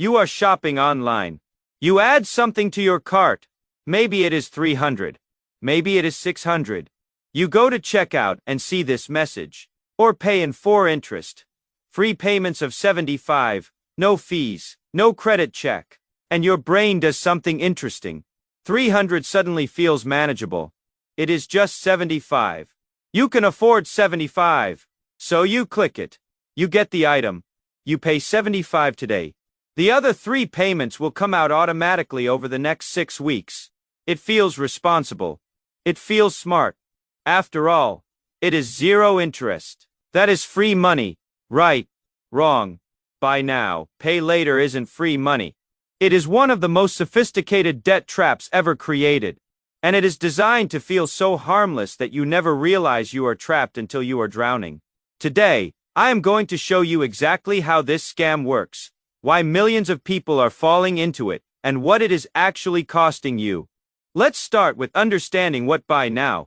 You are shopping online. You add something to your cart. Maybe it is 300. Maybe it is 600. You go to checkout and see this message. Or pay in 4 interest. Free payments of 75. No fees. No credit check. And your brain does something interesting. 300 suddenly feels manageable. It is just 75. You can afford 75. So you click it. You get the item. You pay 75 today. The other 3 payments will come out automatically over the next 6 weeks. It feels responsible. It feels smart. After all, it is 0 interest. That is free money. Right. Wrong. Buy now, pay later isn't free money. It is one of the most sophisticated debt traps ever created. And it is designed to feel so harmless that you never realize you are trapped until you are drowning. Today, I am going to show you exactly how this scam works, why millions of people are falling into it, and what it is actually costing you. Let's start with understanding what buy now,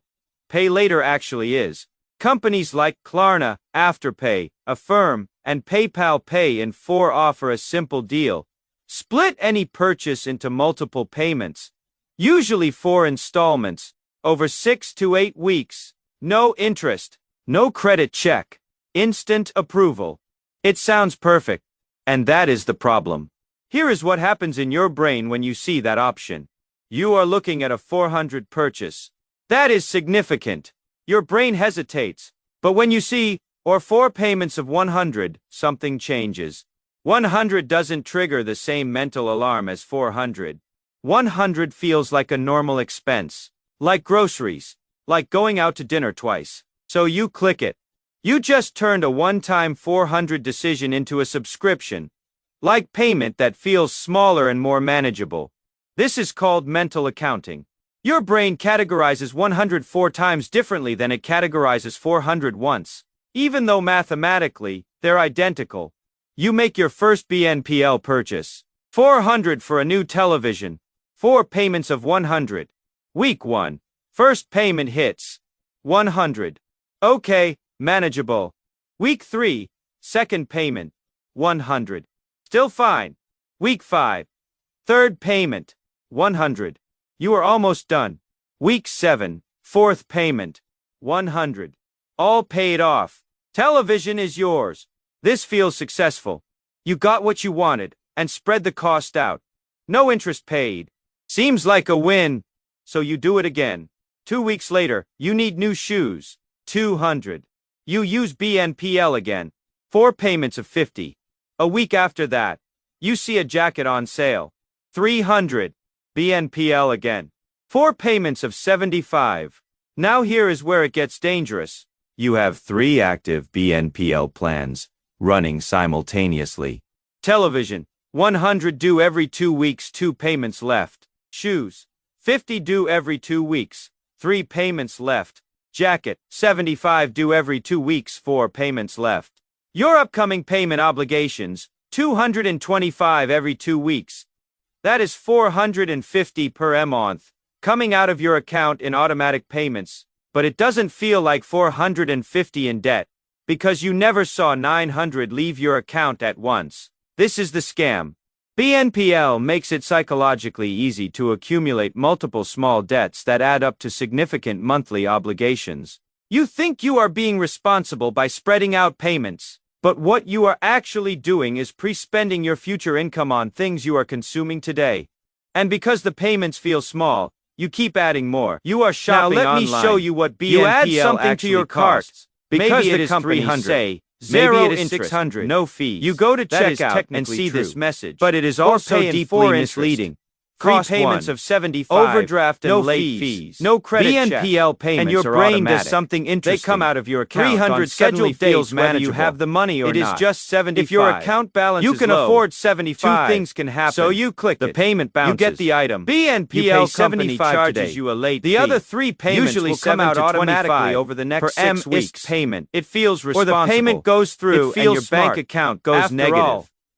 pay later actually is. Companies like Klarna, Afterpay, Affirm, and PayPal Pay in 4 offer a simple deal. Split any purchase into multiple payments, usually 4 installments, over 6 to 8 weeks. No interest, no credit check, instant approval. It sounds perfect. And that is the problem. Here is what happens in your brain when you see that option. You are looking at a 400 purchase. That is significant. Your brain hesitates. But when you see, or 4 payments of 100, something changes. 100 doesn't trigger the same mental alarm as 400. 100 feels like a normal expense. Like groceries. Like going out to dinner twice. So you click it. You just turned a one-time 400 decision into a subscription. Like payment that feels smaller and more manageable. This is called mental accounting. Your brain categorizes 104 times differently than it categorizes 400 once. Even though mathematically, they're identical. You make your first BNPL purchase. 400 for a new television. 4 payments of 100. Week 1. First payment hits. 100. Okay, manageable. Week 3. Second payment. 100. Still fine. Week 5. Third payment. 100. You are almost done. Week 7. Fourth payment. 100. All paid off. Television is yours. This feels successful. You got what you wanted, and spread the cost out. No interest paid. Seems like a win. So you do it again. 2 weeks later, you need new shoes. 200. You use BNPL again. 4 payments of 50. A week after that, you see a jacket on sale. 300. BNPL again. 4 payments of 75. Now here is where it gets dangerous. You have 3 active BNPL plans, running simultaneously. Television, 100 due every 2 weeks, 2 payments left. Shoes, 50 due every 2 weeks, 3 payments left. Jacket, 75 due every 2 weeks, 4 payments left. Your upcoming payment obligations, 225 every 2 weeks. That is 450 per month, coming out of your account in automatic payments, but it doesn't feel like 450 in debt, because you never saw 900 leave your account at once. This is the scam. BNPL makes it psychologically easy to accumulate multiple small debts that add up to significant monthly obligations. You think you are being responsible by spreading out payments, but what you are actually doing is pre-spending your future income on things you are consuming today. And because the payments feel small, you keep adding more. You are shopping online. Now let me show you what BNPL you add something to your cart. Because maybe the companies say, maybe it is 600, no fees. You go to checkout and see this message, but it is also deeply misleading. Cost payments of 75, overdraft and no late fees, no credit BNPL payments, and your brain does something interesting. They come out of your account 300 scheduled days whether you have the money or not. It is just 75. If your account balance is low, afford 75. 2 things can happen. So you click the payment bounces. You get the item. BNPL company charges you a late fee. The other 3 payments usually will come out automatically over the next 6 weeks. Payment. It feels responsible. Or the payment goes through and your bank account goes negative.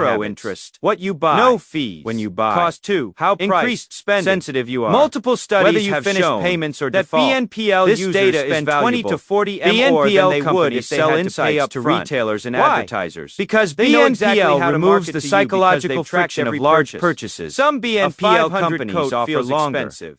0 habits. interest. What you buy. No fees. When you buy. Cost 2. How Increased spending. sensitive you are. Multiple studies Whether you have finish shown payments or that default. BNPL This users data is spend 20 valuable. to 40 BNPL more than they would companies if they sell had to pay insights up to front. retailers and Why? advertisers. Because They know BNPL exactly how to removes market the to you psychological because they've tracked friction of every large purchase. purchases. Some BNPL BNPL companies companies offer feels longer. expensive.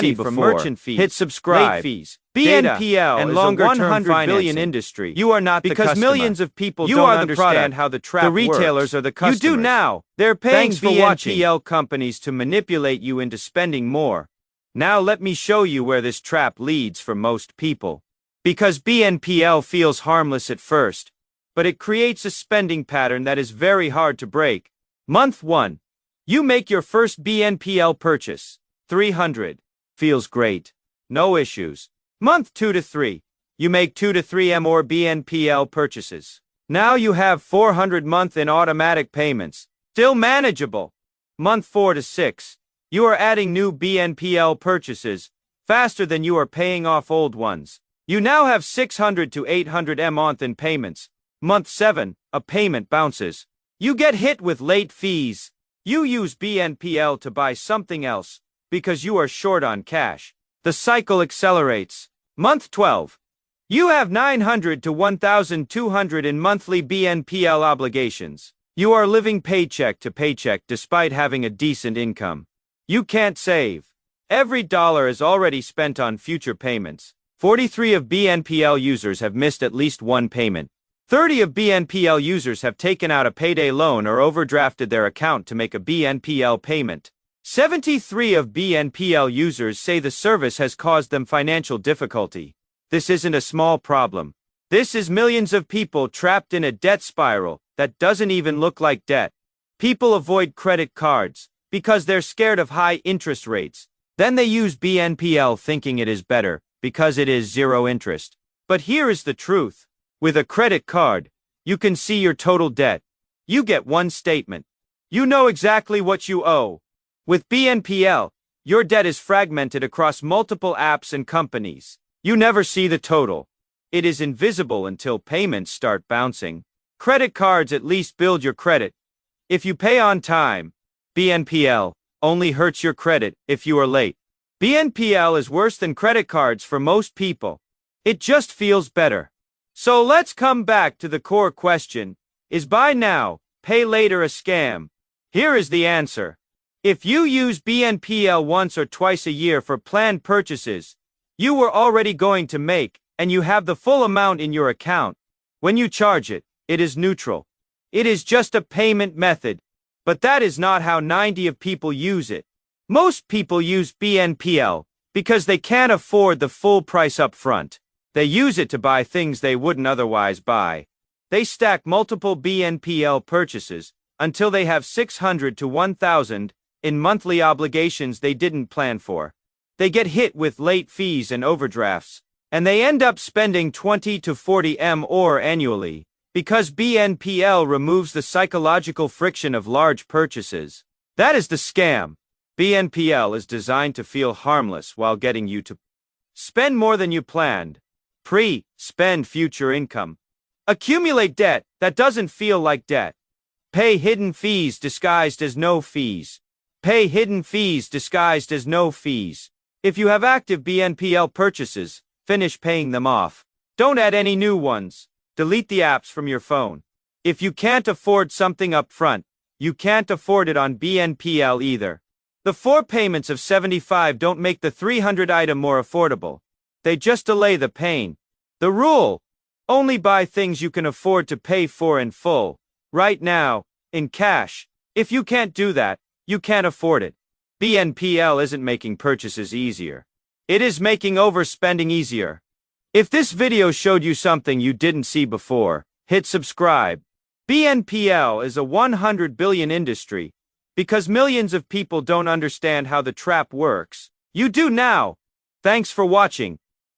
money from merchant fees, hit subscribe, late fees, BNPL, and longer-term financing industry. You are not the customer. Because millions of people don't understand how the trap works. The retailers are the customers. You do now. They're paying BNPL companies to manipulate you into spending more. Now let me show you where this trap leads for most people. Because BNPL feels harmless at first, but it creates a spending pattern that is very hard to break. Month 1. You make your first BNPL purchase. $300. Feels great. No issues. Month 2 to 3. You make 2 to 3 more BNPL purchases. Now you have 400 month in automatic payments. Still manageable. Month 4 to 6. You are adding new BNPL purchases faster than you are paying off old ones. You now have 600 to 800 a month in payments. Month 7, a payment bounces. You get hit with late fees. You use BNPL to buy something else because you are short on cash. The cycle accelerates. Month 12. You have 900 to 1,200 in monthly BNPL obligations. You are living paycheck to paycheck despite having a decent income. You can't save. Every dollar is already spent on future payments. 43 of BNPL users have missed at least one payment. 30 of BNPL users have taken out a payday loan or overdrafted their account to make a BNPL payment. 73 of BNPL users say the service has caused them financial difficulty. This isn't a small problem. This is millions of people trapped in a debt spiral that doesn't even look like debt. People avoid credit cards because they're scared of high interest rates. Then they use BNPL thinking it is better because it is zero interest. But here is the truth. With a credit card, you can see your total debt. You get one statement. You know exactly what you owe. With BNPL, your debt is fragmented across multiple apps and companies. You never see the total. It is invisible until payments start bouncing. Credit cards at least build your credit. If you pay on time, BNPL only hurts your credit if you are late. BNPL is worse than credit cards for most people. It just feels better. So let's come back to the core question. Is buy now, pay later a scam? Here is the answer. If you use BNPL once or twice a year for planned purchases, you were already going to make, and you have the full amount in your account. When you charge it, it is neutral. It is just a payment method. But that is not how 90% of people use it. Most people use BNPL because they can't afford the full price up front. They use it to buy things they wouldn't otherwise buy. They stack multiple BNPL purchases until they have 600 to 1,000 in monthly obligations they didn't plan for. They get hit with late fees and overdrafts, and they end up spending 20 to 40 more annually because BNPL removes the psychological friction of large purchases. That is the scam. BNPL is designed to feel harmless while getting you to spend more than you planned. Spend future income. Accumulate debt that doesn't feel like debt. Pay hidden fees disguised as no fees. Pay hidden fees disguised as no fees. If you have active BNPL purchases, finish paying them off. Don't add any new ones. Delete the apps from your phone. If you can't afford something up front, you can't afford it on BNPL either. The 4 payments of 75 don't make the 300 item more affordable. They just delay the pain. The rule: only buy things you can afford to pay for in full, right now, in cash. If you can't do that, you can't afford it. BNPL isn't making purchases easier. It is making overspending easier. If this video showed you something you didn't see before, hit subscribe. BNPL is a 100 billion industry because millions of people don't understand how the trap works. You do now. Thanks for watching.